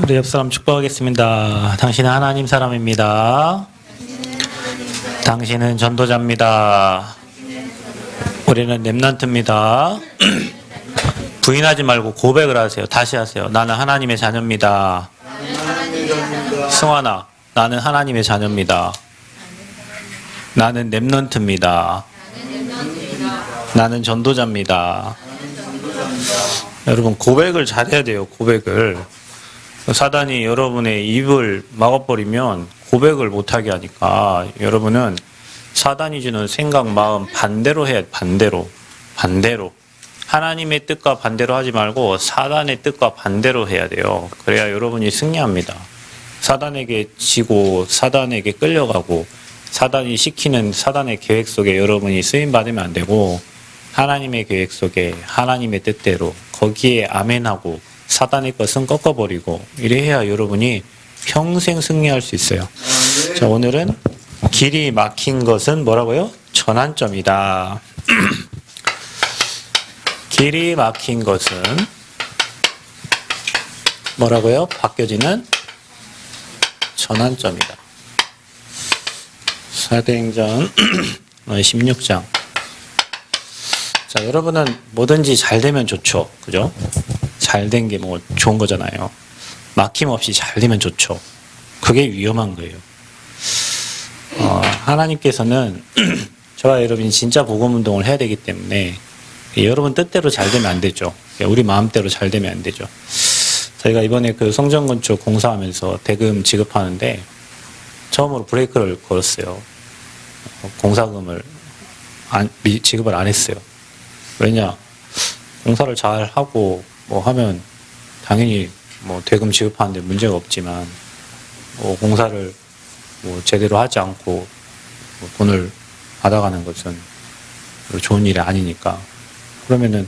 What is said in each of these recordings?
우리 옆 사람 축복하겠습니다. 당신은 하나님 사람입니다. 당신은 전도자입니다. 우리는 렘넌트입니다. 부인하지 말고 고백을 하세요. 다시 하세요. 나는 하나님의 자녀입니다. 승환아, 나는 하나님의 자녀입니다. 나는 렘넌트입니다. 나는 전도자입니다. 여러분, 고백을 잘해야 돼요. 고백을. 사단이 여러분의 입을 막아버리면 고백을 못하게 하니까 여러분은 사단이 주는 생각, 마음 반대로 해야 돼. 반대로. 하나님의 뜻과 반대로 하지 말고 사단의 뜻과 반대로 해야 돼요. 그래야 여러분이 승리합니다. 사단에게 지고 사단에게 끌려가고 사단이 시키는 사단의 계획 속에 여러분이 쓰임받으면 안 되고 하나님의 계획 속에 하나님의 뜻대로 거기에 아멘하고 사단의 것은 꺾어버리고 이래야 여러분이 평생 승리할 수 있어요. 자, 오늘은 길이 막힌 것은 뭐라고요? 전환점이다. 길이 막힌 것은 뭐라고요? 바뀌어지는 전환점이다. 사도행전 16장. 자, 여러분은 뭐든지 잘 되면 좋죠. 그죠? 잘 된 게 뭐 좋은 거잖아요. 막힘없이 잘 되면 좋죠. 그게 위험한 거예요. 하나님께서는 저와 여러분이 진짜 복음 운동을 해야 되기 때문에 여러분 뜻대로 잘 되면 안 되죠. 우리 마음대로 잘 되면 안 되죠. 저희가 이번에 그 성전 건축 공사하면서 대금 지급하는데 처음으로 브레이크를 걸었어요. 공사금을 지급을 안 했어요. 왜냐? 공사를 잘 하고 뭐 하면 당연히 뭐 대금 지급하는데 문제가 없지만 공사를 뭐 제대로 하지 않고 뭐 돈을 받아가는 것은 좋은 일이 아니니까. 그러면은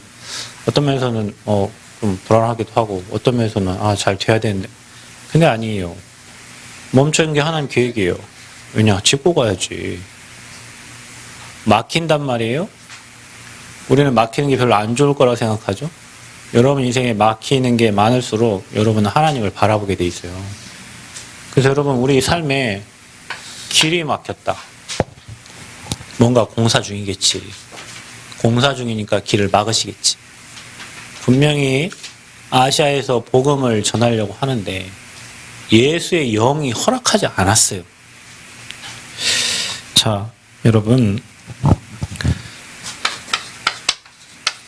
어떤 면에서는 좀 불안하기도 하고 어떤 면에서는 잘 돼야 되는데 근데 아니에요. 멈추는 게 하나님 계획이에요. 왜냐? 짚고 가야지. 막힌단 말이에요. 우리는 막히는 게 별로 안 좋을 거라고 생각하죠. 여러분 인생에 막히는 게 많을수록 여러분은 하나님을 바라보게 돼 있어요. 그래서 여러분 우리 삶에 길이 막혔다. 뭔가 공사 중이겠지. 공사 중이니까 길을 막으시겠지. 분명히 아시아에서 복음을 전하려고 하는데 예수의 영이 허락하지 않았어요. 자, 여러분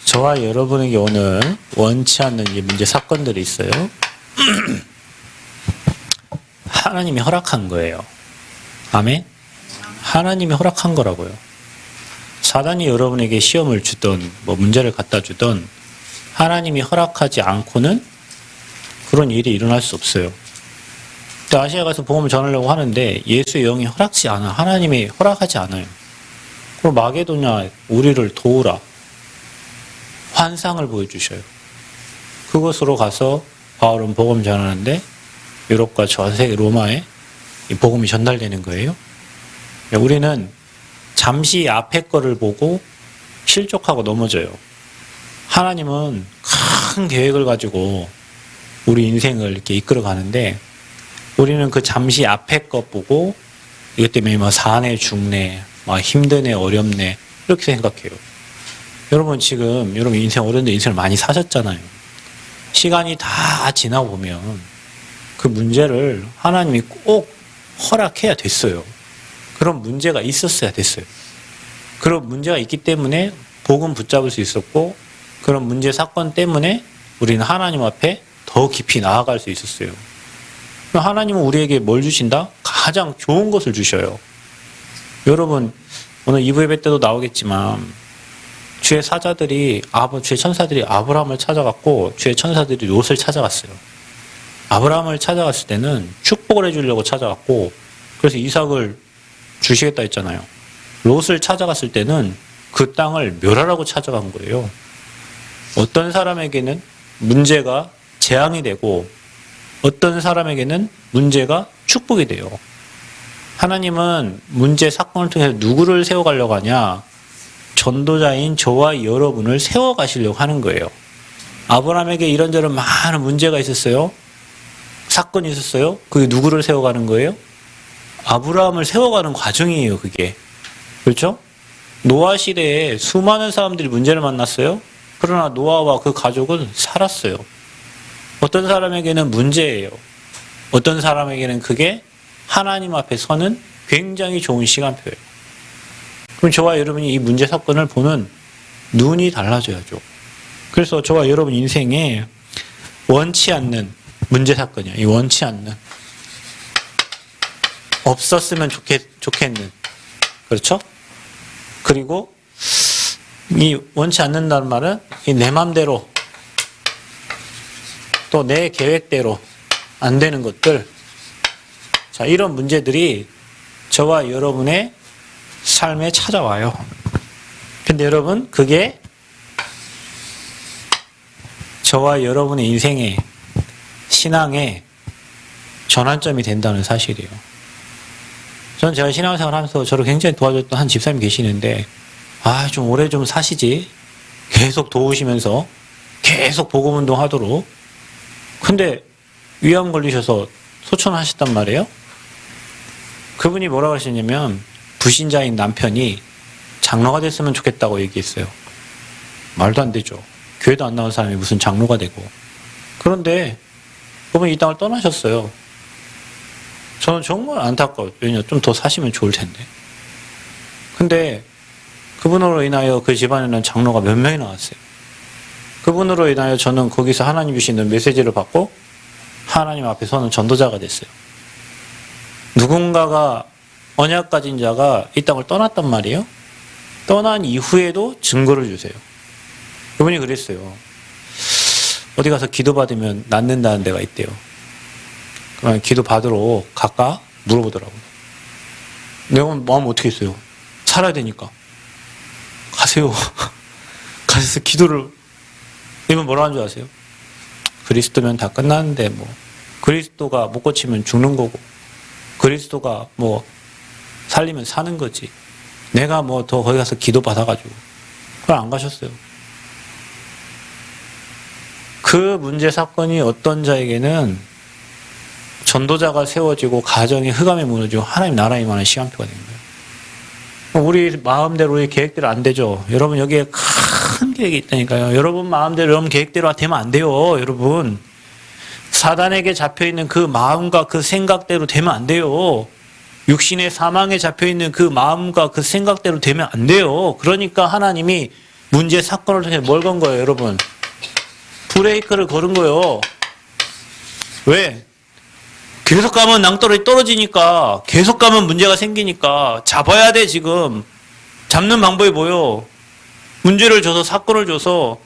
저와 여러분에게 오늘 원치 않는 이 문제 사건들이 있어요. 하나님이 허락한 거예요. 아멘? 하나님이 허락한 거라고요. 사단이 여러분에게 시험을 주던 뭐 문제를 갖다 주던 하나님이 허락하지 않고는 그런 일이 일어날 수 없어요. 또 아시아 가서 복음을 전하려고 하는데 예수의 영이 허락지 않아. 하나님이 허락하지 않아요. 그럼 마게도냐 우리를 도우라. 환상을 보여주셔요. 그것으로 가서 바울은 복음 전하는데 유럽과 전 세계 로마에 이 복음이 전달되는 거예요. 우리는 잠시 앞에 거를 보고 실족하고 넘어져요. 하나님은 큰 계획을 가지고 우리 인생을 이렇게 이끌어 가는데 우리는 그 잠시 앞에 거 보고 이것 때문에 뭐 사네 죽네 막 힘드네 어렵네 이렇게 생각해요. 여러분 지금 여러분 인생 어른들 인생을 많이 사셨잖아요. 시간이 다 지나 보면 그 문제를 하나님이 꼭 허락해야 됐어요. 그런 문제가 있었어야 됐어요. 그런 문제가 있기 때문에 복음 붙잡을 수 있었고 그런 문제 사건 때문에 우리는 하나님 앞에 더 깊이 나아갈 수 있었어요. 하나님은 우리에게 뭘 주신다? 가장 좋은 것을 주셔요. 여러분 오늘 2부 예배 때도 나오겠지만 주의 사자들이 주의 천사들이 아브라함을 찾아갔고 주의 천사들이 롯을 찾아갔어요. 아브라함을 찾아갔을 때는 축복을 해주려고 찾아갔고 그래서 이삭을 주시겠다 했잖아요. 롯을 찾아갔을 때는 그 땅을 멸하라고 찾아간 거예요. 어떤 사람에게는 문제가 재앙이 되고 어떤 사람에게는 문제가 축복이 돼요. 하나님은 문제 사건을 통해서 누구를 세워가려고 하냐? 전도자인 저와 여러분을 세워가시려고 하는 거예요. 아브라함에게 이런저런 많은 문제가 있었어요. 사건이 있었어요. 그게 누구를 세워가는 거예요? 아브라함을 세워가는 과정이에요, 그게. 그렇죠? 노아 시대에 수많은 사람들이 문제를 만났어요. 그러나 노아와 그 가족은 살았어요. 어떤 사람에게는 문제예요. 어떤 사람에게는 그게 하나님 앞에 서는 굉장히 좋은 시간표예요. 그럼 저와 여러분이 이 문제 사건을 보는 눈이 달라져야죠. 그래서 저와 여러분 인생에 원치 않는 문제 사건이야. 이 원치 않는. 없었으면 좋겠는. 그렇죠? 그리고 이 원치 않는다는 말은 내 맘대로 또 내 계획대로 안 되는 것들. 자, 이런 문제들이 저와 여러분의 삶에 찾아와요. 근데 여러분, 그게 저와 여러분의 인생의 신앙의 전환점이 된다는 사실이에요. 저는 제가 신앙생활 하면서 저를 굉장히 도와줬던 한 집사님이 계시는데, 좀 오래 좀 사시지. 계속 도우시면서 계속 복음운동 하도록. 근데 위암 걸리셔서 소천하셨단 말이에요. 그분이 뭐라고 하시냐면 불신자인 남편이 장로가 됐으면 좋겠다고 얘기했어요. 말도 안 되죠. 교회도 안 나온 사람이 무슨 장로가 되고. 그런데 그분이 이 땅을 떠나셨어요. 저는 정말 안타까워요. 왜냐면 좀 더 사시면 좋을 텐데. 근데 그분으로 인하여 그 집안에는 장로가 몇 명이 나왔어요. 그분으로 인하여 저는 거기서 하나님 주시는 메시지를 받고 하나님 앞에 서는 전도자가 됐어요. 누군가가 언약 가진 자가 이 땅을 떠났단 말이에요. 떠난 이후에도 증거를 주세요. 그분이 그랬어요. 어디 가서 기도받으면 낫는다는 데가 있대요. 그러면 기도받으러 갈까? 물어보더라고요. 내가 마음 어떻게 했어요? 살아야 되니까. 가세요. 가셔서 기도를. 이분 뭐라 하는 줄 아세요? 그리스도면 다 끝나는데 그리스도가 못 고치면 죽는 거고 그리스도가 살리면 사는 거지. 내가 더 거기 가서 기도 받아가지고. 그걸 안 가셨어요. 그 문제 사건이 어떤 자에게는 전도자가 세워지고 가정이 흑암에 무너지고 하나님 나라에 임하는 시간표가 된 거예요. 우리 마음대로 우리 계획대로 안 되죠. 여러분 여기에 큰 계획이 있다니까요. 여러분 마음대로 여러분 계획대로 되면 안 돼요. 여러분 사단에게 잡혀있는 그 마음과 그 생각대로 되면 안 돼요. 육신의 사망에 잡혀있는 그 마음과 그 생각대로 되면 안 돼요. 그러니까 하나님이 문제 사건을 통해 뭘 건 거예요, 여러분? 브레이크를 걸은 거예요. 왜? 계속 가면 낭떠러지 떨어지니까, 계속 가면 문제가 생기니까 잡아야 돼. 지금 잡는 방법이 뭐예요? 문제를 줘서, 사건을 줘서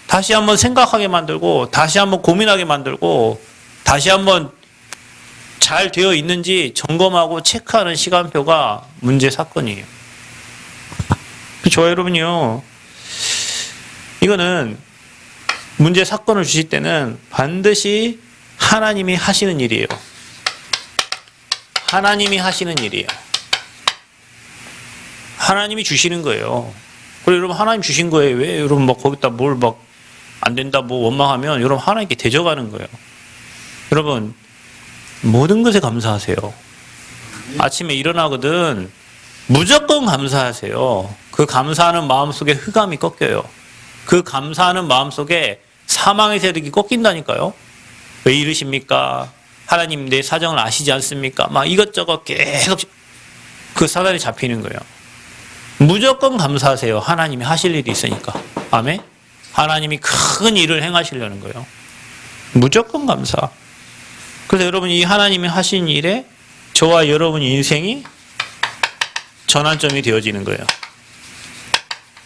다시 한번 생각하게 만들고, 다시 한번 고민하게 만들고, 다시 한번 잘 되어 있는지 점검하고 체크하는 시간표가 문제 사건이에요. 저와 여러분이요, 이거는 문제 사건을 주실 때는 반드시 하나님이 하시는 일이에요. 하나님이 하시는 일이에요. 하나님이 주시는 거예요. 그리고 여러분 하나님 주신 거예요. 왜 여러분 거기다 뭘 안 된다 원망하면 여러분 하나님께 대적하는 거예요. 여러분 모든 것에 감사하세요. 아침에 일어나거든 무조건 감사하세요. 그 감사하는 마음속에 흑암이 꺾여요. 그 감사하는 마음속에 사망의 세력이 꺾인다니까요. 왜 이러십니까? 하나님 내 사정을 아시지 않습니까? 이것저것 계속 그 사단에 잡히는 거예요. 무조건 감사하세요. 하나님이 하실 일이 있으니까. 아멘? 하나님이 큰 일을 행하시려는 거예요. 무조건 감사. 그래서 여러분 이 하나님이 하신 일에 저와 여러분의 인생이 전환점이 되어지는 거예요.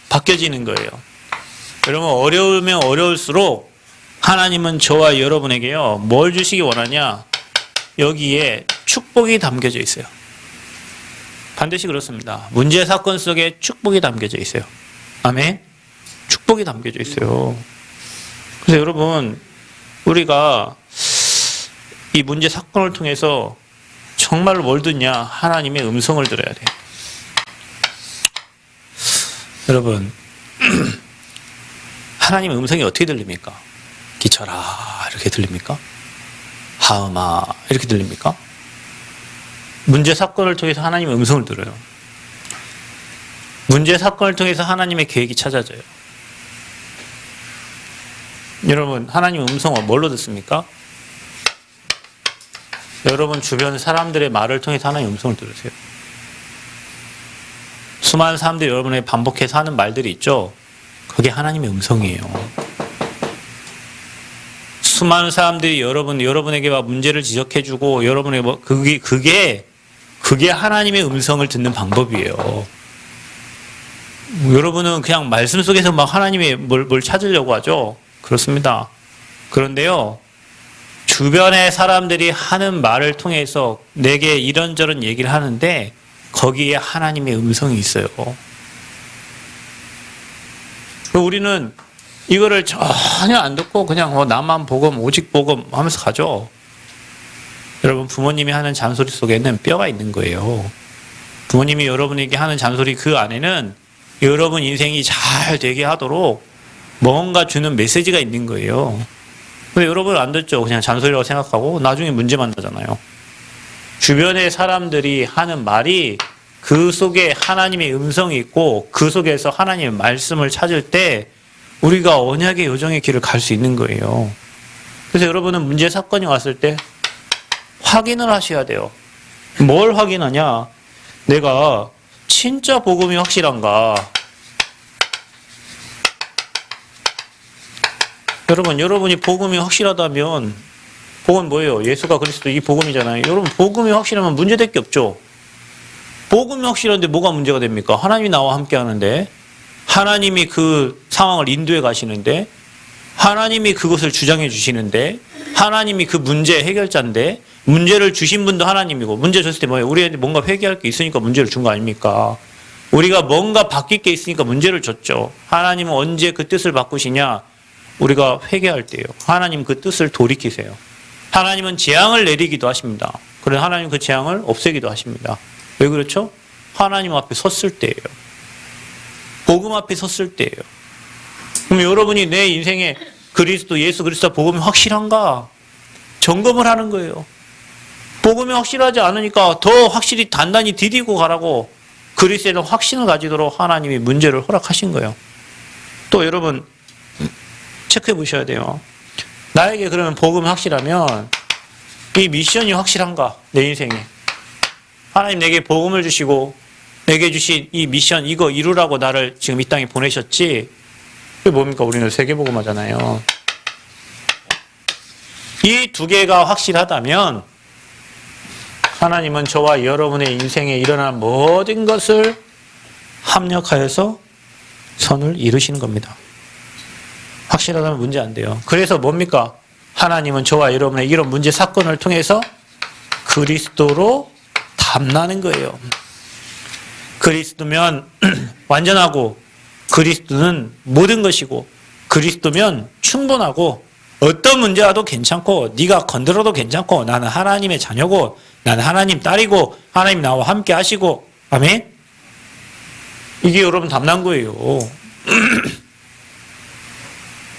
바뀌어지는 거예요. 여러분 어려우면 어려울수록 하나님은 저와 여러분에게요. 뭘 주시기 원하냐? 여기에 축복이 담겨져 있어요. 반드시 그렇습니다. 문제 사건 속에 축복이 담겨져 있어요. 아멘? 축복이 담겨져 있어요. 그래서 여러분 우리가 이 문제 사건을 통해서 정말로 뭘 듣냐? 하나님의 음성을 들어야 돼요. 여러분 하나님의 음성이 어떻게 들립니까? 기철아 이렇게 들립니까? 다음아 이렇게 들립니까? 문제 사건을 통해서 하나님의 음성을 들어요. 문제 사건을 통해서 하나님의 계획이 찾아져요. 여러분 하나님의 음성을 뭘로 듣습니까? 여러분 주변 사람들의 말을 통해서 하나님의 음성을 들으세요. 수많은 사람들이 여러분에게 반복해서 하는 말들이 있죠. 그게 하나님의 음성이에요. 수많은 사람들이 여러분에게 막 문제를 지적해주고 여러분에게 뭐 그게 하나님의 음성을 듣는 방법이에요. 여러분은 그냥 말씀 속에서 막 하나님의 뭘 찾으려고 하죠. 그렇습니다. 그런데요, 주변의 사람들이 하는 말을 통해서 내게 이런저런 얘기를 하는데 거기에 하나님의 음성이 있어요. 우리는 이거를 전혀 안 듣고 그냥 나만 복음, 오직 복음 하면서 가죠. 여러분 부모님이 하는 잔소리 속에는 뼈가 있는 거예요. 부모님이 여러분에게 하는 잔소리 그 안에는 여러분 인생이 잘 되게 하도록 뭔가 주는 메시지가 있는 거예요. 근데 여러분 안 듣죠. 그냥 잔소리라고 생각하고 나중에 문제 만나잖아요. 주변의 사람들이 하는 말이 그 속에 하나님의 음성이 있고 그 속에서 하나님의 말씀을 찾을 때 우리가 언약의 여정의 길을 갈 수 있는 거예요. 그래서 여러분은 문제 사건이 왔을 때 확인을 하셔야 돼요. 뭘 확인하냐? 내가 진짜 복음이 확실한가? 여러분이 복음이 확실하다면 복음은 뭐예요? 예수가 그리스도 이 복음이잖아요. 여러분 복음이 확실하면 문제될 게 없죠. 복음이 확실한데 뭐가 문제가 됩니까? 하나님이 나와 함께 하는데 하나님이 그 상황을 인도해 가시는데 하나님이 그것을 주장해 주시는데 하나님이 그 문제의 해결자인데 문제를 주신 분도 하나님이고 문제 줬을 때 뭐예요? 우리한테 뭔가 회개할 게 있으니까 문제를 준 거 아닙니까? 우리가 뭔가 바뀔 게 있으니까 문제를 줬죠. 하나님은 언제 그 뜻을 바꾸시냐? 우리가 회개할 때요. 하나님 그 뜻을 돌이키세요. 하나님은 재앙을 내리기도 하십니다. 그래서 하나님 그 재앙을 없애기도 하십니다. 왜 그렇죠? 하나님 앞에 섰을 때예요. 복음 앞에 섰을 때예요. 그럼 여러분이 내 인생에 예수 그리스도 복음이 확실한가? 점검을 하는 거예요. 복음이 확실하지 않으니까 더 확실히 단단히 디디고 가라고 그리스도에 대한 확신을 가지도록 하나님이 문제를 허락하신 거예요. 또 여러분 체크해 보셔야 돼요. 나에게 그러면 복음이 확실하면 이 미션이 확실한가? 내 인생에. 하나님 내게 복음을 주시고 내게 주신 이 미션 이거 이루라고 나를 지금 이 땅에 보내셨지. 그게 뭡니까? 우리는 세계복음 하잖아요. 이 두 개가 확실하다면 하나님은 저와 여러분의 인생에 일어난 모든 것을 합력하여서 선을 이루시는 겁니다. 확실하다면 문제 안 돼요. 그래서 뭡니까? 하나님은 저와 여러분의 이런 문제 사건을 통해서 그리스도로 담나는 거예요. 그리스도면 완전하고 그리스도는 모든 것이고 그리스도면 충분하고 어떤 문제 와도 괜찮고 네가 건드려도 괜찮고 나는 하나님의 자녀고 나는 하나님 딸이고 하나님 나와 함께 하시고 아멘? 이게 여러분 담난 거예요.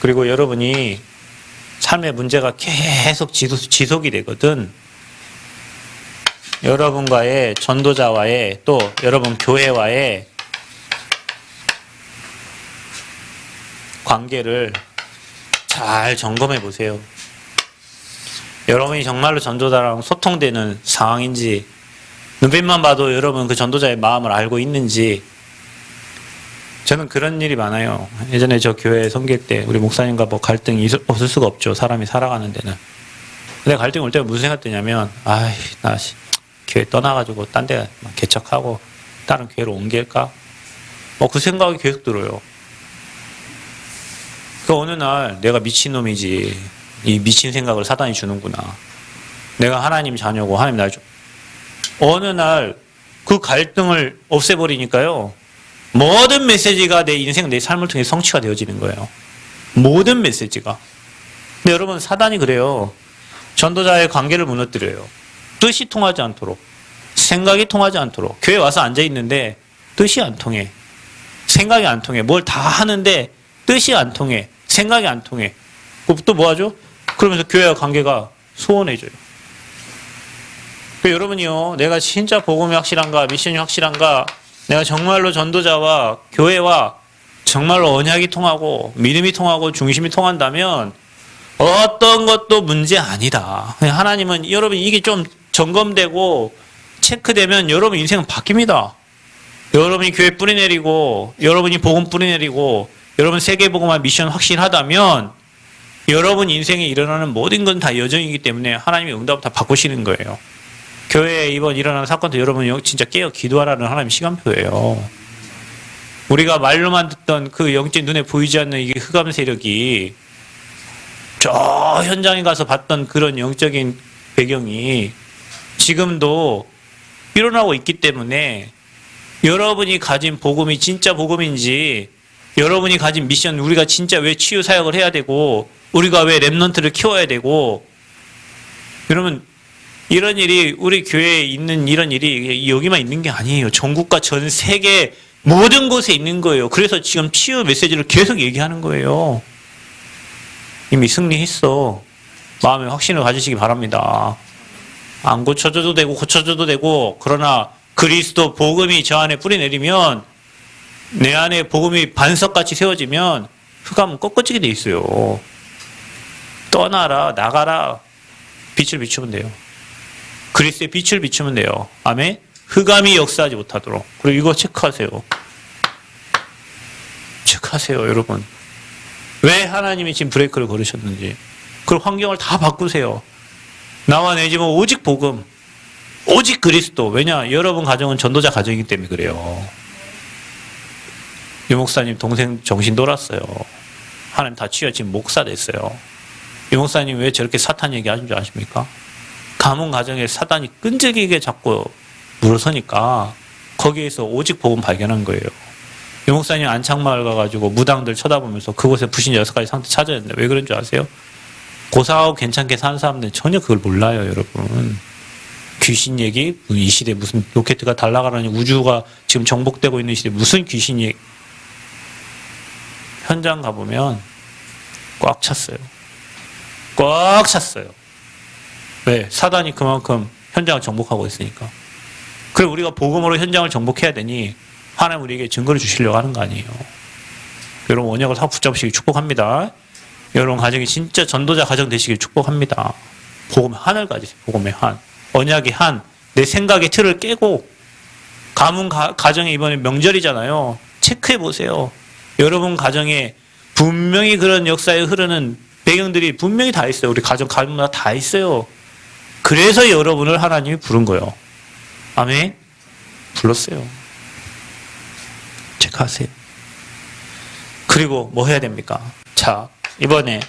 그리고 여러분이 삶의 문제가 계속 지속이 되거든. 여러분과의 전도자와의 또 여러분 교회와의 관계를 잘 점검해 보세요. 여러분이 정말로 전도자랑 소통되는 상황인지 눈빛만 봐도 여러분 그 전도자의 마음을 알고 있는지. 저는 그런 일이 많아요. 예전에 저 교회 섬길 때 우리 목사님과 뭐 갈등이 없을 수가 없죠. 사람이 살아가는 데는. 근데 갈등이 올 때가 무슨 생각 드냐면 나 교회 떠나가지고 딴 데 개척하고 다른 교회로 옮길까? 그 생각이 계속 들어요. 그 어느 날 내가 미친놈이지. 이 미친 생각을 사단이 주는구나. 내가 하나님 자녀고 하나님 날 줘. 어느 날 그 갈등을 없애버리니까요. 모든 메시지가 내 인생, 내 삶을 통해 성취가 되어지는 거예요. 모든 메시지가. 근데 여러분 사단이 그래요. 전도자의 관계를 무너뜨려요. 뜻이 통하지 않도록. 생각이 통하지 않도록. 교회 와서 앉아있는데 뜻이 안 통해. 생각이 안 통해. 뭘 다 하는데 뜻이 안 통해. 생각이 안 통해. 또 뭐 하죠? 그러면서 교회와 관계가 소원해줘요. 여러분이요, 내가 진짜 복음이 확실한가, 미션이 확실한가, 내가 정말로 전도자와 교회와 정말로 언약이 통하고 믿음이 통하고 중심이 통한다면 어떤 것도 문제 아니다. 하나님은 여러분 이게 좀 점검되고 체크되면 여러분 인생은 바뀝니다. 여러분이 교회 뿌리내리고 여러분이 복음 뿌리내리고 여러분 세계복음화 미션 확실하다면 여러분 인생에 일어나는 모든 건 다 여정이기 때문에 하나님의 응답을 다 바꾸시는 거예요. 교회에 이번 일어나는 사건도 여러분 진짜 깨어 기도하라는 하나님의 시간표예요. 우리가 말로만 듣던 그 영적 눈에 보이지 않는 이게 흑암 세력이 저 현장에 가서 봤던 그런 영적인 배경이 지금도 일어나고 있기 때문에 여러분이 가진 복음이 진짜 복음인지 여러분이 가진 미션 우리가 진짜 왜 치유 사역을 해야 되고 우리가 왜 렘넌트를 키워야 되고 여러분 이런 일이 우리 교회에 있는 이런 일이 여기만 있는 게 아니에요. 전국과 전 세계 모든 곳에 있는 거예요. 그래서 지금 치유 메시지를 계속 얘기하는 거예요. 이미 승리했어. 마음에 확신을 가지시기 바랍니다. 안 고쳐줘도 되고 고쳐줘도 되고 그러나 그리스도 복음이 저 안에 뿌리내리면 내 안에 복음이 반석같이 세워지면 흑암은 꺾어지게 돼 있어요. 떠나라 나가라 빛을 비추면 돼요. 그리스도의 빛을 비추면 돼요. 아멘. 흑암이 역사하지 못하도록. 그리고 이거 체크하세요. 체크하세요 여러분. 왜 하나님이 지금 브레이크를 걸으셨는지. 그리고 환경을 다 바꾸세요. 나와 내 집은 오직 복음, 오직 그리스도. 왜냐? 여러분 가정은 전도자 가정이기 때문에 그래요. 유 목사님 동생 정신 돌았어요. 하나님 다 치유 지금 목사 됐어요. 유 목사님 왜 저렇게 사탄 얘기하신 줄 아십니까? 가문 가정에 사단이 끈질기게 자꾸 물어서니까 거기에서 오직 복음 발견한 거예요. 유 목사님 안창마을 가가지고 무당들 쳐다보면서 그곳에 부신 6가지 상태 찾아냈는데 왜 그런 줄 아세요? 고사하고 괜찮게 사는 사람들은 전혀 그걸 몰라요, 여러분. 귀신 얘기? 이 시대에 무슨 로켓가 달아가라니 우주가 지금 정복되고 있는 시대에 무슨 귀신 얘기? 현장 가보면 꽉 찼어요. 꽉 찼어요. 왜? 사단이 그만큼 현장을 정복하고 있으니까. 그래 우리가 복음으로 현장을 정복해야 되니 하나님 우리에게 증거를 주시려고 하는 거 아니에요. 여러분 언약을 다 붙잡으시길 축복합니다. 여러분 가정이 진짜 전도자 가정 되시길 축복합니다. 복음의 한을 가지세요. 복음의 한. 언약의 한. 내 생각의 틀을 깨고 가문 가정에 이번에 명절이잖아요. 체크해 보세요. 여러분 가정에 분명히 그런 역사에 흐르는 배경들이 분명히 다 있어요. 우리 가문마다 다 있어요. 그래서 여러분을 하나님이 부른 거예요. 아멘. 불렀어요. 체크하세요. 그리고 뭐 해야 됩니까? 자, 이번에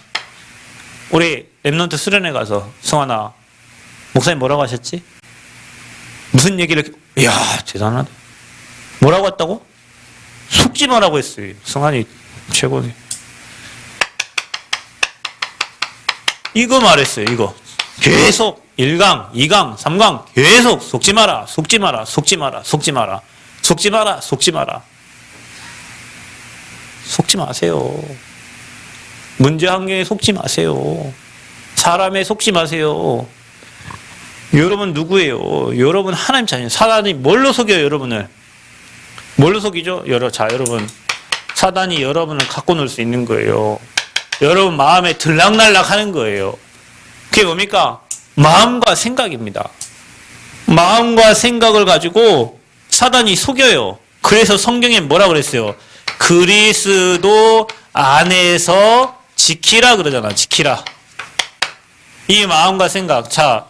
우리 렘넌트 수련회 가서 성환아 목사님 뭐라고 하셨지? 무슨 얘기를 이야 대단하다. 뭐라고 했다고? 속지 마라고 했어요. 성환이 최고네. 이거 말했어요. 이거 계속 1강, 2강, 3강 계속 속지 마라, 속지 마라, 속지 마라, 속지 마라, 속지 마라, 속지 마라. 속지 마세요. 문제 환경에 속지 마세요. 사람에 속지 마세요. 여러분 누구예요? 여러분 하나님 자녀. 사단이 뭘로 속여요, 여러분을? 뭘로 속이죠? 여러분. 사단이 여러분을 갖고 놀 수 있는 거예요. 여러분 마음에 들락날락 하는 거예요. 그게 뭡니까? 마음과 생각입니다. 마음과 생각을 가지고 사단이 속여요. 그래서 성경에 뭐라 그랬어요? 그리스도 안에서 지키라 그러잖아. 지키라. 이 마음과 생각. 자,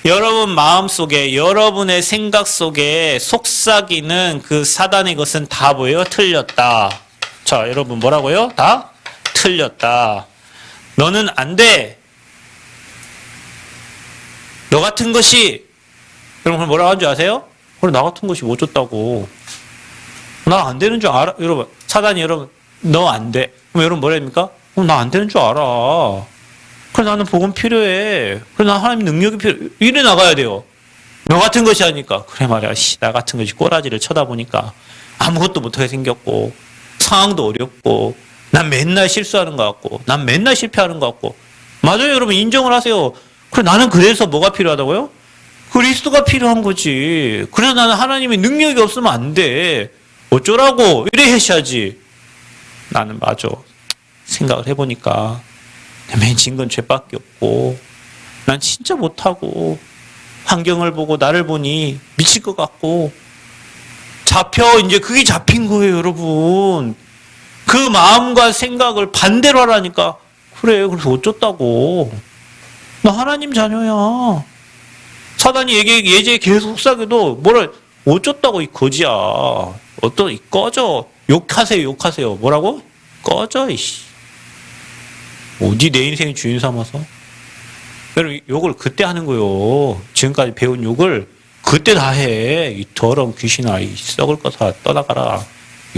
여러분 마음 속에, 여러분의 생각 속에 속삭이는 그 사단의 것은 다 뭐예요? 틀렸다. 자, 여러분 뭐라고요? 다 틀렸다. 너는 안 돼. 너 같은 것이, 여러분 뭐라고 하는 줄 아세요? 그래, 나 같은 것이 뭐 줬다고. 나 안 되는 줄 알아. 여러분, 사단이 여러분, 너 안 돼. 그럼 여러분 뭐라 합니까? 나 안 되는 줄 알아. 그래, 나는 복음 필요해. 그래, 나 하나님 능력이 필요해. 이래 나가야 돼요. 너 같은 것이 하니까. 그래 말이야. 나 같은 것이 꼬라지를 쳐다보니까 아무것도 못하게 생겼고, 상황도 어렵고, 난 맨날 실수하는 것 같고, 난 맨날 실패하는 것 같고. 맞아요, 여러분. 인정을 하세요. 그래, 나는 그래서 뭐가 필요하다고요? 그리스도가 필요한 거지. 그래서 나는 하나님의 능력이 없으면 안 돼. 어쩌라고? 이래 하셔야지. 나는 맞아. 생각을 해보니까 맨 진 건 죄밖에 없고 난 진짜 못하고 환경을 보고 나를 보니 미칠 것 같고 잡혀. 이제 그게 잡힌 거예요, 여러분. 그 마음과 생각을 반대로 하라니까. 그래, 그래서 어쩌다고. 나 하나님 자녀야. 사단이 예제 계속 속삭여도 뭐라 어쩌다고 이 거지야. 어떤 꺼져. 욕하세요. 뭐라고? 꺼져 이씨. 어디 내 인생의 주인 삼아서? 여러분 욕을 그때 하는 거요. 지금까지 배운 욕을 그때 다 해. 이 더러운 귀신아, 이 썩을 거 다 떠나가라.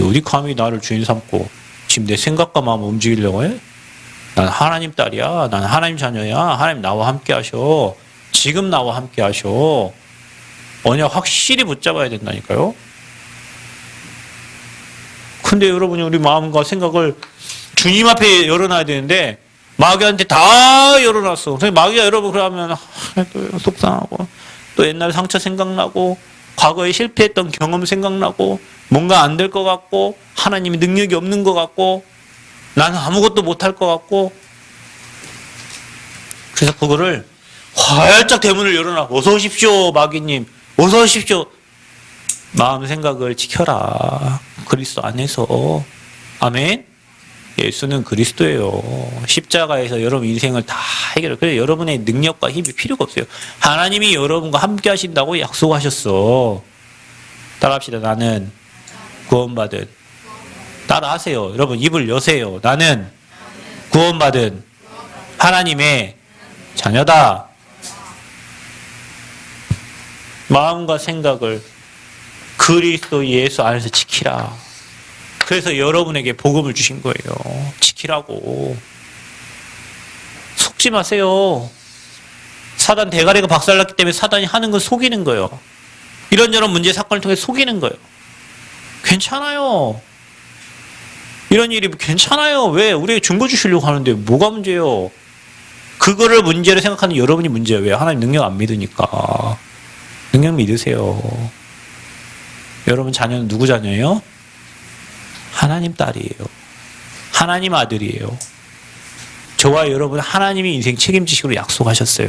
어디 감히 나를 주인 삼고 지금 내 생각과 마음을 움직이려고 해? 난 하나님 딸이야. 난 하나님 자녀야. 하나님 나와 함께 하셔. 지금 나와 함께 하셔. 언약 확실히 붙잡아야 된다니까요. 근데 여러분이 우리 마음과 생각을 주님 앞에 열어놔야 되는데 마귀한테 다 열어놨어. 그래서 마귀가 여러분 그러면 또 속상하고 또 옛날 상처 생각나고 과거에 실패했던 경험 생각나고 뭔가 안 될 것 같고 하나님이 능력이 없는 것 같고 나는 아무것도 못할 것 같고 그래서 그거를 활짝 대문을 열어놔. 어서 오십시오 마귀님. 어서 오십시오. 마음 생각을 지켜라. 그리스도 안에서. 아멘. 예수는 그리스도예요. 십자가에서 여러분 인생을 다 해결해. 그래서 여러분의 능력과 힘이 필요가 없어요. 하나님이 여러분과 함께 하신다고 약속하셨어. 따라합시다. 나는 구원받은. 따라하세요. 여러분 입을 여세요. 나는 구원받은 하나님의 자녀다. 마음과 생각을 그리스도 예수 안에서 지키라. 그래서 여러분에게 복음을 주신 거예요. 지키라고. 속지 마세요. 사단 대가리가 박살났기 때문에 사단이 하는 건 속이는 거예요. 이런저런 문제 사건을 통해 속이는 거예요. 괜찮아요. 이런 일이 괜찮아요. 왜? 우리에게 증거 주시려고 하는데 뭐가 문제예요? 그거를 문제로 생각하는 여러분이 문제예요. 왜? 하나님 능력 안 믿으니까. 능력 믿으세요. 여러분 자녀는 누구 자녀예요? 하나님 딸이에요. 하나님 아들이에요. 저와 여러분 하나님이 인생 책임지시기로 약속하셨어요.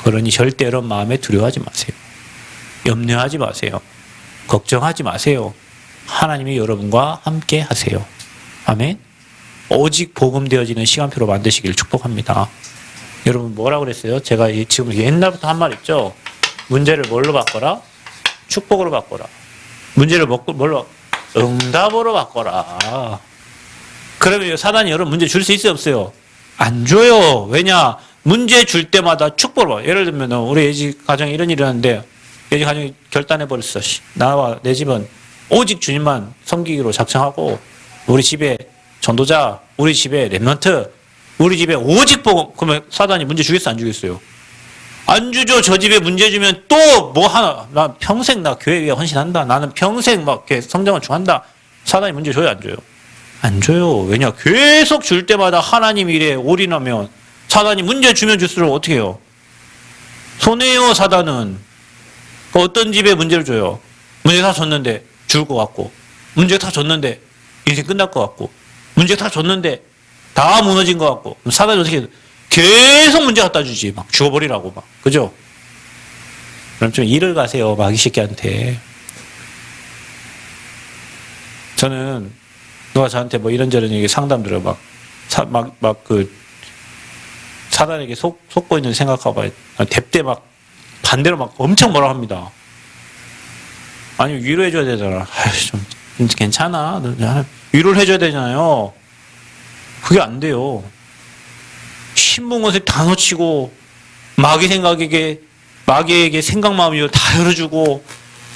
그러니 절대 여러분 마음에 두려워하지 마세요. 염려하지 마세요. 걱정하지 마세요. 하나님이 여러분과 함께 하세요. 아멘. 오직 복음되어지는 시간표로 만드시기를 축복합니다. 여러분 뭐라고 그랬어요? 제가 지금 옛날부터 한 말 있죠. 문제를 뭘로 바꿔라? 축복으로 바꿔라. 문제를 뭘로 응답으로 바꿔라. 그러면 사단이 여러분 문제 줄 수 있어요? 없어요? 안 줘요. 왜냐? 문제 줄 때마다 축복으로. 예를 들면 우리 예지 가정에 이런 일이 있었는데 예지 가정이 결단해버렸어. 나와 내 집은 오직 주님만 섬기기로 작정하고 우리 집에 전도자, 우리 집에 랩런트, 우리 집에 오직 복음. 그러면 사단이 문제 주겠어? 안 주겠어요? 안 주죠. 저 집에 문제 주면 또 뭐 하나. 나 평생 나 교회 위해 헌신한다. 나는 평생 막 이렇게 성장을 중한다. 사단이 문제 줘요? 안 줘요? 안 줘요. 왜냐? 계속 줄 때마다 하나님 일에 올인하면 사단이 문제 주면 줄수록 어떻게 해요? 손해요. 사단은. 어떤 집에 문제를 줘요? 문제 다 줬는데 죽을 것 같고 문제 다 줬는데 인생 끝날 것 같고 문제 다 줬는데 다 무너진 것 같고 사단이 어떻게 해요? 계속 문제 갖다 주지. 막 죽어버리라고 막. 그죠? 그럼 좀 일을 가세요. 마귀 새끼한테. 저는 누가 저한테 뭐 이런저런 얘기 상담 들어 사단에게 속고 있는 생각하고 대때 막 반대로 막 엄청 뭐라 합니다. 아니 위로해줘야 되잖아. 좀 괜찮아. 위로를 해줘야 되잖아요. 그게 안 돼요. 신문것에 다 놓치고 마귀에게 생각 마음이 다 열어주고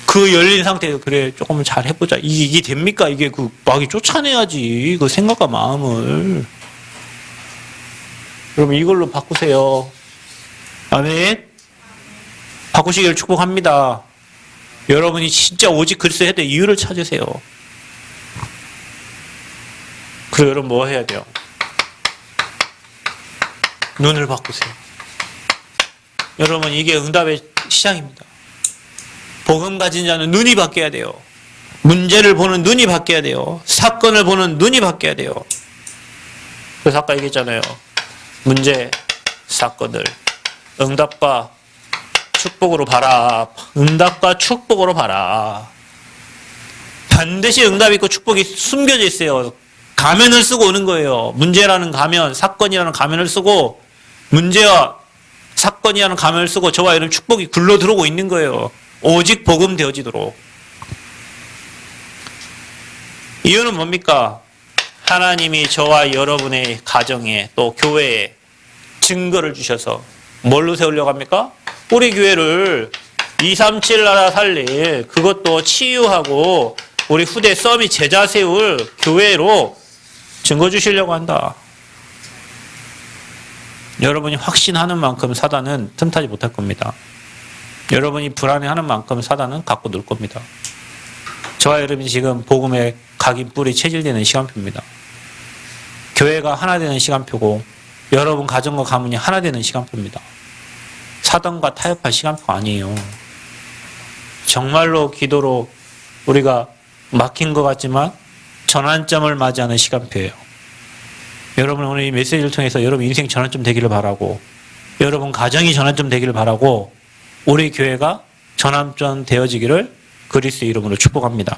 그 열린 상태에서 그래 조금 잘 해보자. 이게 됩니까? 이게 그 마귀 쫓아내야지. 그 생각과 마음을. 여러분 이걸로 바꾸세요. 아멘. 바꾸시기를 축복합니다. 여러분이 진짜 오직 그리스도 해야 될 이유를 찾으세요. 그리고 여러분 뭐 해야 돼요? 눈을 바꾸세요. 여러분 이게 응답의 시작입니다. 복음 가진 자는 눈이 바뀌어야 돼요. 문제를 보는 눈이 바뀌어야 돼요. 사건을 보는 눈이 바뀌어야 돼요. 그래서 아까 얘기했잖아요. 문제, 사건들, 응답과 축복으로 봐라. 응답과 축복으로 봐라. 반드시 응답이 있고 축복이 숨겨져 있어요. 가면을 쓰고 오는 거예요. 문제라는 가면, 사건이라는 가면을 쓰고 문제와 사건이라는 가면을 쓰고 저와 여러분 축복이 굴러 들어오고 있는 거예요. 오직 복음 되어지도록. 이유는 뭡니까? 하나님이 저와 여러분의 가정에 또 교회에 증거를 주셔서 뭘로 세우려고 합니까? 우리 교회를 237 나라 살릴, 그것도 치유하고 우리 후대 썸이 제자 세울 교회로 증거 주시려고 한다. 여러분이 확신하는 만큼 사단은 틈타지 못할 겁니다. 여러분이 불안해하는 만큼 사단은 갖고 놀 겁니다. 저와 여러분이 지금 복음의 각인 뿔이 체질되는 시간표입니다. 교회가 하나 되는 시간표고 여러분 가정과 가문이 하나 되는 시간표입니다. 사단과 타협할 시간표가 아니에요. 정말로 기도로 우리가 막힌 것 같지만 전환점을 맞이하는 시간표예요. 여러분 오늘 이 메시지를 통해서 여러분 인생 전환점 되기를 바라고, 여러분 가정이 전환점 되기를 바라고, 우리 교회가 전환점 되어지기를 그리스도 이름으로 축복합니다.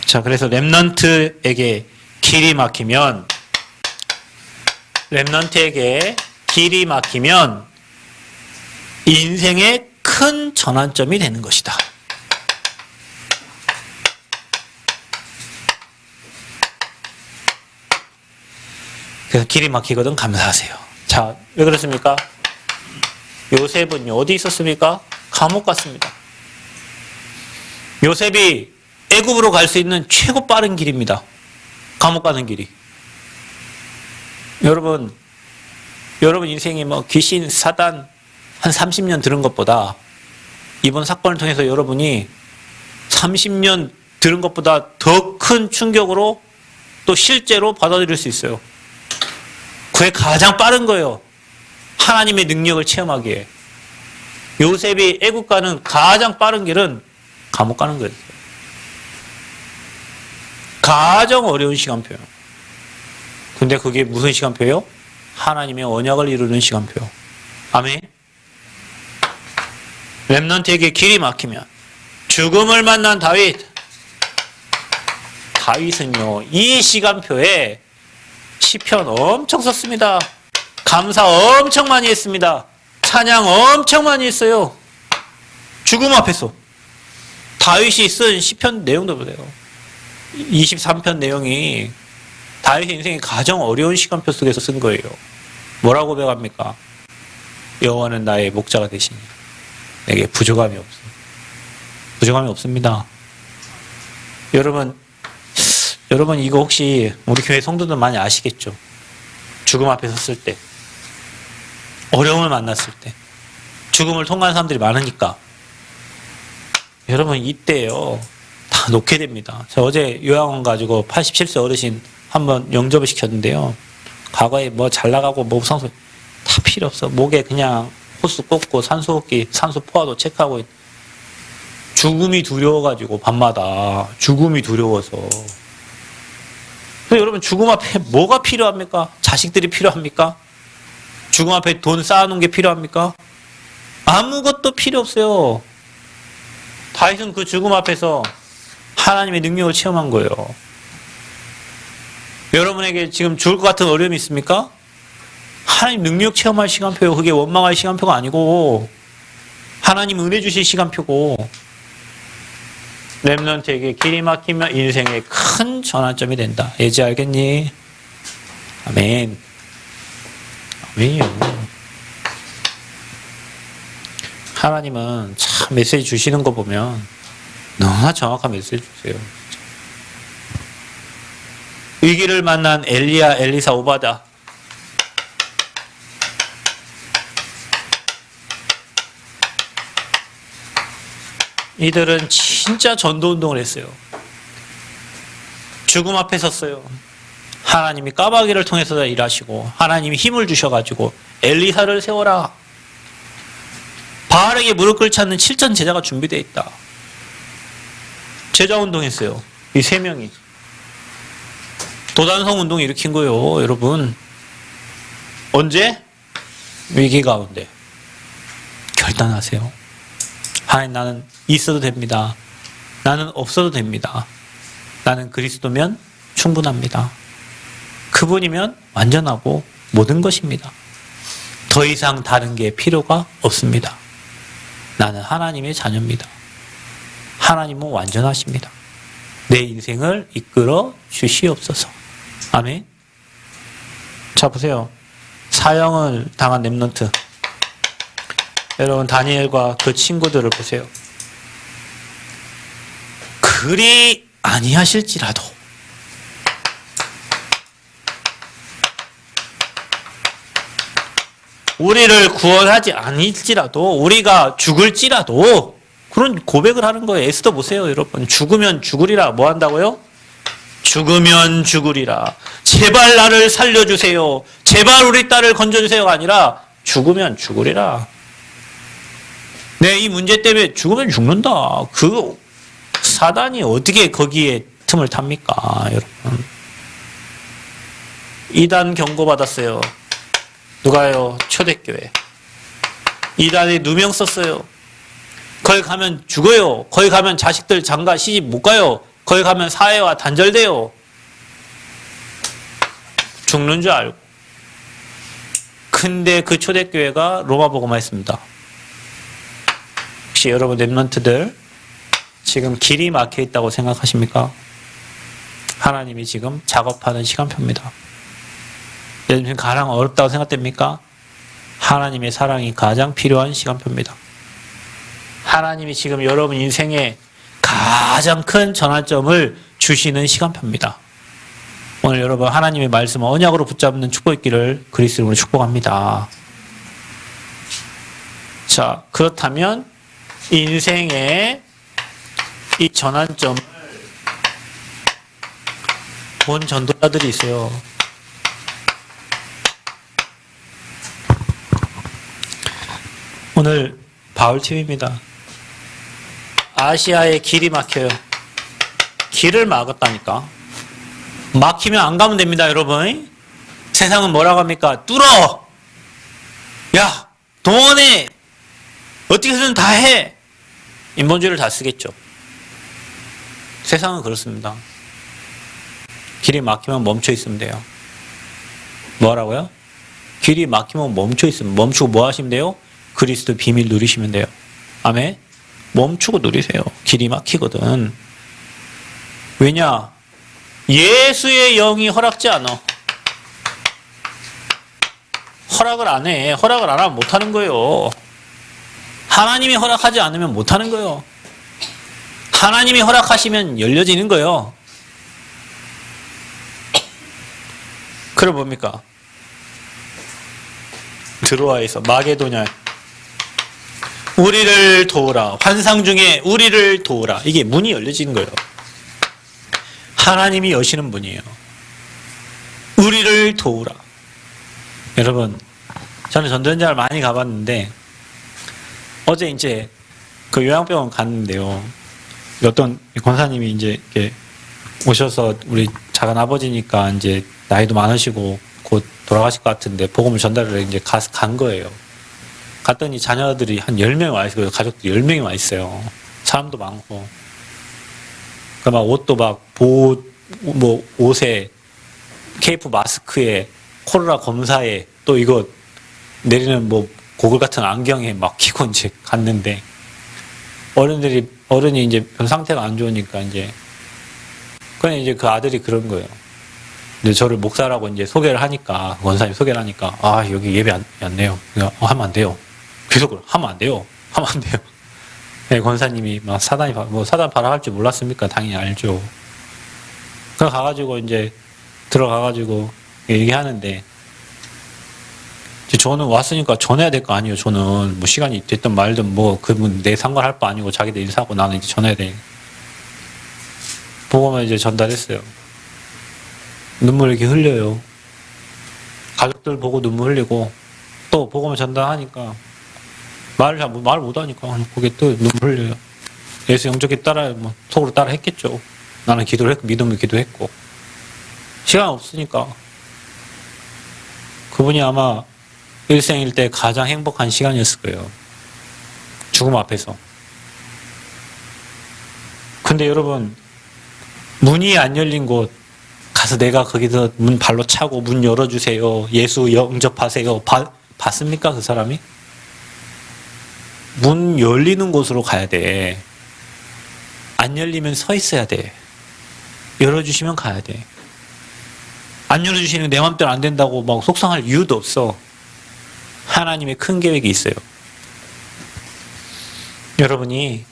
자, 그래서 렘넌트에게 길이 막히면, 렘넌트에게 길이 막히면 인생의 큰 전환점이 되는 것이다. 그래서 길이 막히거든 감사하세요. 자, 왜 그렇습니까? 요셉은요, 어디 있었습니까? 감옥 갔습니다. 요셉이 애굽으로 갈 수 있는 최고 빠른 길입니다. 감옥 가는 길이. 여러분 인생에 뭐 귀신, 사단 한 30년 들은 것보다 이번 사건을 통해서 여러분이 30년 들은 것보다 더 큰 충격으로 또 실제로 받아들일 수 있어요. 그게 가장 빠른 거예요. 하나님의 능력을 체험하기에. 요셉이 애국 가는 가장 빠른 길은 감옥 가는 거예요. 가장 어려운 시간표예요. 근데 그게 무슨 시간표예요? 하나님의 언약을 이루는 시간표. 아멘. 렘넌트에게 길이 막히면 죽음을 만난 다윗은요 이 시간표에 시편 엄청 썼습니다. 감사 엄청 많이 했습니다. 찬양 엄청 많이 했어요. 죽음 앞에서. 다윗이 쓴 시편 내용도 보세요. 23편 내용이 다윗의 인생이 가장 어려운 시간표 속에서 쓴 거예요. 뭐라고 고백합니까? 여호와는 나의 목자가 되시니 내게 부족함이 없어. 부족함이 없습니다. 여러분 이거 혹시 우리 교회 성도들 많이 아시겠죠? 죽음 앞에 섰을 때, 어려움을 만났을 때, 죽음을 통과한 사람들이 많으니까 여러분 이때요 다 놓게 됩니다. 저 어제 요양원 가지고 87세 어르신 한번 영접을 시켰는데요. 과거에 뭐 잘 나가고 뭐 상수 다 필요 없어. 목에 그냥 호스 꽂고 산소호흡기, 산소 포화도 체크하고. 죽음이 두려워가지고 밤마다 죽음이 두려워서. 그래서 여러분 죽음 앞에 뭐가 필요합니까? 자식들이 필요합니까? 죽음 앞에 돈 쌓아놓은 게 필요합니까? 아무것도 필요 없어요. 다윗은 그 죽음 앞에서 하나님의 능력을 체험한 거예요. 여러분에게 지금 죽을 것 같은 어려움이 있습니까? 하나님 능력 체험할 시간표요. 그게 원망할 시간표가 아니고 하나님 은혜 주실 시간표고, 렘넌트에게 길이 막히면 인생의 큰 전환점이 된다. 예지 알겠니? 아멘. 아멘이요. 하나님은 참 메시지 주시는 거 보면 너무나 정확한 메시지 주세요. 위기를 만난 엘리야, 엘리사, 오바다. 이들은 진짜 전도운동을 했어요. 죽음 앞에 섰어요. 하나님이 까마귀를 통해서 일하시고 하나님이 힘을 주셔가지고 엘리사를 세워라. 바알에게 무릎 꿇지 않는 7천 제자가 준비되어 있다. 제자 운동했어요. 이 세 명이. 도단성 운동 일으킨 거예요, 여러분. 언제? 위기 가운데. 결단하세요. 하나님, 나는 있어도 됩니다. 나는 없어도 됩니다. 나는 그리스도면 충분합니다. 그분이면 완전하고 모든 것입니다. 더 이상 다른 게 필요가 없습니다. 나는 하나님의 자녀입니다. 하나님은 완전하십니다. 내 인생을 이끌어 주시옵소서. 아멘. 자, 보세요. 사형을 당한 렘넌트. 여러분, 다니엘과 그 친구들을 보세요. 그리 아니하실지라도 우리를 구원하지 않을지라도 우리가 죽을지라도 그런 고백을 하는 거예요. 에스더 보세요, 여러분. 죽으면 죽으리라. 뭐 한다고요? 죽으면 죽으리라. 제발 나를 살려주세요. 제발 우리 딸을 건져주세요가 아니라 죽으면 죽으리라. 네, 이 문제 때문에 죽으면 죽는다. 그 사단이 어떻게 거기에 틈을 탑니까, 여러분? 이단 경고받았어요. 누가요? 초대교회. 이단에 누명 썼어요. 거기 가면 죽어요. 거기 가면 자식들 장가 시집 못 가요. 거기 가면 사회와 단절돼요. 죽는 줄 알고. 근데 그 초대교회가 로마복음화 했습니다. 혹시 여러분 렘넌트들 지금 길이 막혀 있다고 생각하십니까? 하나님이 지금 작업하는 시간표입니다. 요즘 가장 어렵다고 생각됩니까? 하나님의 사랑이 가장 필요한 시간표입니다. 하나님이 지금 여러분 인생에 가장 큰 전환점을 주시는 시간표입니다. 오늘 여러분 하나님의 말씀을 언약으로 붙잡는 축복 있기를 그리스도 이름으로 축복합니다. 자, 그렇다면 인생의 이 전환점을 본 전도자들이 있어요. 오늘 바울팀입니다. 아시아에 길이 막혀요. 길을 막았다니까. 막히면 안 가면 됩니다, 여러분. 세상은 뭐라고 합니까? 뚫어! 야, 동원해! 어떻게 해서든 다 해! 인본주의를 다 쓰겠죠. 세상은 그렇습니다. 길이 막히면 멈춰 있으면 돼요. 뭐라고요? 길이 막히면 멈춰 있으면, 멈추고 뭐 하시면 돼요? 그리스도 비밀 누리시면 돼요. 아멘? 멈추고 누리세요. 길이 막히거든. 왜냐? 예수의 영이 허락지 않아. 허락을 안 해. 허락을 안 하면 못 하는 거예요. 하나님이 허락하지 않으면 못 하는 거예요. 하나님이 허락하시면 열려지는 거예요. 그럼 뭡니까? 드로아에서 마게도냐 우리를 도우라. 환상 중에 우리를 도우라. 이게 문이 열려지는 거예요. 하나님이 여시는 문이에요. 우리를 도우라. 여러분, 저는 전도현장을 많이 가봤는데 어제 이제 그 요양병원 갔는데요. 어떤 권사님이 이제 이렇게 오셔서 우리 작은 아버지니까 이제 나이도 많으시고 곧 돌아가실 것 같은데 복음을 전달을 이제 간 거예요. 갔더니 자녀들이 한 10명이 와 있어요. 가족들이 10명이 와 있어요. 사람도 많고. 그 막 옷도 막 뭐 옷에 케이프 마스크에 코로나 검사에 또 이거 내리는 뭐 고글 같은 안경에 막 끼고 이제 갔는데 어른이 이제 별 상태가 안 좋으니까 이제 그냥 이제 그 아들이 그런 거예요. 근데 저를 목사라고 이제 소개를 하니까 원사님 소개를 하니까 아 여기 예배 안 내요. 그러니까 하면 안 돼요. 계속 하면 안 돼요. 하면 안 돼요. 네, 권사님이 막 사단 발악할 줄 몰랐습니까? 당연히 알죠. 그 가가지고 이제 들어가가지고 얘기하는데 저는 왔으니까 전해야 될 거 아니에요. 저는 뭐 시간이 됐든 말든 뭐 그분 내 상관할 바 아니고 자기들 인사하고 나는 이제 전해야 돼. 복음을 이제 전달했어요. 눈물 이렇게 흘려요. 가족들 보고 눈물 흘리고 또 복음을 전달하니까 말을 못하니까 거기에 또 눈물 흘려요. 예수 영접기 따라 속으로 따라 했겠죠. 나는 기도를 했고 믿음으로 기도했고 시간 없으니까 그분이 아마 일생일 때 가장 행복한 시간이었을 거예요. 죽음 앞에서. 근데 여러분 문이 안 열린 곳 가서 내가 거기서 문 발로 차고 문 열어주세요. 예수 영접하세요. 봤습니까 그 사람이? 문 열리는 곳으로 가야 돼. 안 열리면 서 있어야 돼. 열어주시면 가야 돼. 안 열어주시는 내 맘대로 안 된다고 막 속상할 이유도 없어. 하나님의 큰 계획이 있어요. 여러분이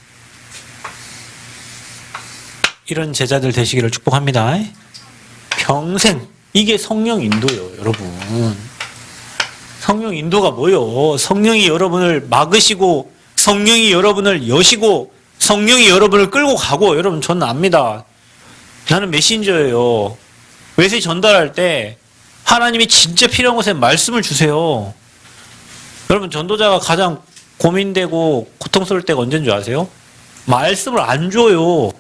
이런 제자들 되시기를 축복합니다. 평생 이게 성령 인도예요, 여러분. 성령 인도가 뭐요? 성령이 여러분을 막으시고 성령이 여러분을 여시고 성령이 여러분을 끌고 가고 여러분 저는 압니다. 나는 메신저예요. 메시지 전달할 때 하나님이 진짜 필요한 곳에 말씀을 주세요. 여러분 전도자가 가장 고민되고 고통스러울 때가 언제인 줄 아세요? 말씀을 안 줘요.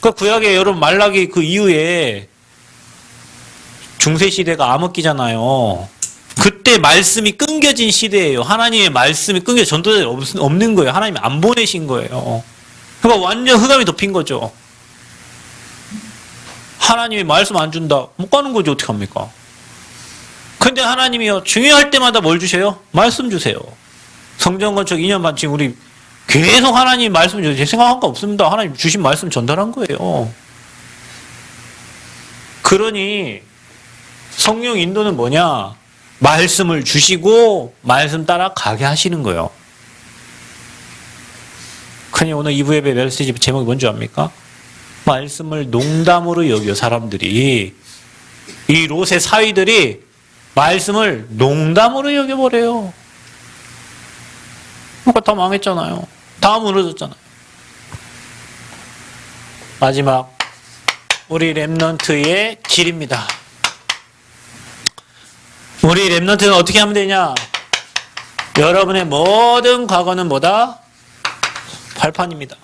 그 구약에 여러분 말라기 그 이후에 중세시대가 암흑기잖아요. 그때 말씀이 끊겨진 시대예요. 하나님의 말씀이 끊겨 전도자들이 없는 거예요. 하나님이 안 보내신 거예요. 그러니까 완전 흑암이 덮인 거죠. 하나님이 말씀 안 준다. 못 가는 거죠. 어떻게 합니까? 근데 하나님이요. 중요할 때마다 뭘 주세요? 말씀 주세요. 성전 건축 2년 반 지금 우리 계속 하나님 말씀 주세요. 제 생각한 거 없습니다. 하나님 주신 말씀 전달한 거예요. 그러니 성령 인도는 뭐냐? 말씀을 주시고 말씀 따라 가게 하시는 거예요. 그니 오늘 2부 예배 메시지 제목이 뭔지 압니까? 말씀을 농담으로 여겨 사람들이 이 롯의 사위들이 말씀을 농담으로 여겨버려요. 그러니까 다 망했잖아요. 다 무너졌잖아요. 마지막 우리 렘넌트의 길입니다. 우리 렘넌트는 어떻게 하면 되냐? 여러분의 모든 과거는 뭐다? 발판입니다.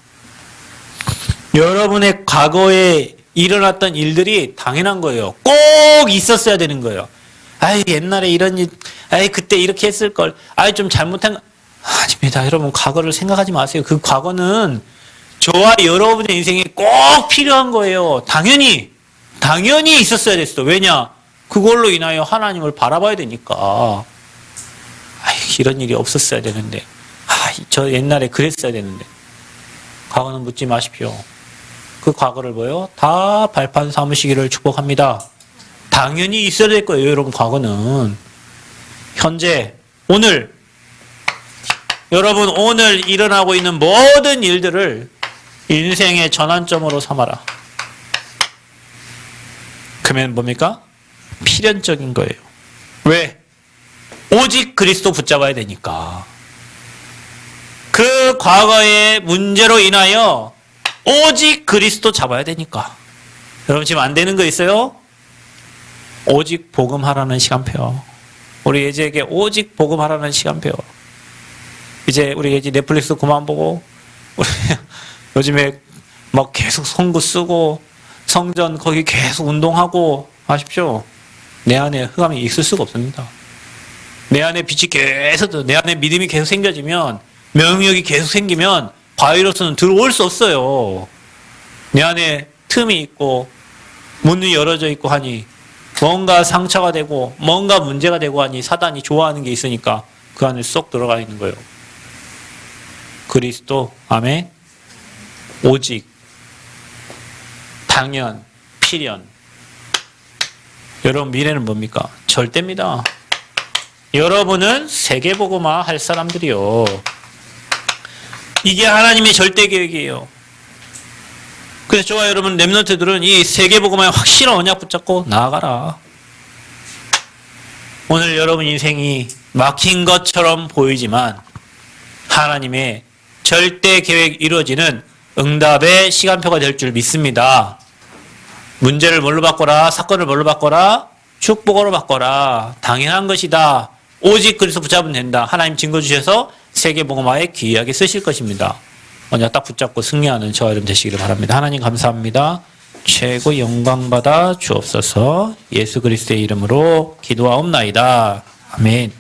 여러분의 과거에 일어났던 일들이 당연한 거예요. 꼭 있었어야 되는 거예요. 아이 옛날에 이런 일, 아이 그때 이렇게 했을 걸, 아이 좀 잘못한 거 아닙니다. 여러분 과거를 생각하지 마세요. 그 과거는 저와 여러분의 인생에 꼭 필요한 거예요. 당연히 있었어야 됐어. 왜냐? 그걸로 인하여 하나님을 바라봐야 되니까. 아이 이런 일이 없었어야 되는데, 저 옛날에 그랬어야 되는데. 과거는 묻지 마십시오. 그 과거를 뭐요? 다 발판 삼으시기를 축복합니다. 당연히 있어야 될 거예요, 여러분. 과거는 현재 오늘 여러분 오늘 일어나고 있는 모든 일들을 인생의 전환점으로 삼아라. 그러면 뭡니까? 필연적인 거예요. 왜? 오직 그리스도 붙잡아야 되니까. 그 과거의 문제로 인하여 오직 그리스도 잡아야 되니까. 여러분 지금 안 되는 거 있어요? 오직 복음하라는 시간표. 우리 예지에게 오직 복음하라는 시간표. 이제 우리 예지 넷플릭스 그만 보고 우리 요즘에 막 계속 성구 쓰고 성전 거기 계속 운동하고 하십시오. 내 안에 흑암이 있을 수가 없습니다. 내 안에 빛이 계속, 내 안에 믿음이 계속 생겨지면, 명령력이 계속 생기면 바이러스는 들어올 수 없어요. 내 안에 틈이 있고 문이 열어져 있고 하니 뭔가 상처가 되고 뭔가 문제가 되고 하니 사단이 좋아하는 게 있으니까 그 안에 쏙 들어가 있는 거예요. 그리스도, 아멘. 오직, 당연, 필연. 여러분 미래는 뭡니까? 절대입니다. 여러분은 세계복음화 할 사람들이요. 이게 하나님의 절대 계획이에요. 그래서 저와 여러분 렘넌트들은 이 세계복음화에 확실한 언약 붙잡고 나아가라. 오늘 여러분 인생이 막힌 것처럼 보이지만 하나님의 절대 계획이 이루어지는 응답의 시간표가 될 줄 믿습니다. 문제를 뭘로 바꿔라? 사건을 뭘로 바꿔라? 축복으로 바꿔라. 당연한 것이다. 오직 그리스도 붙잡으면 된다. 하나님 증거 주셔서 세계복음화에 귀하게 쓰실 것입니다. 먼저 딱 붙잡고 승리하는 저와 여러분 되시기를 바랍니다. 하나님 감사합니다. 최고 영광 받아 주옵소서. 예수 그리스도의 이름으로 기도하옵나이다. 아멘.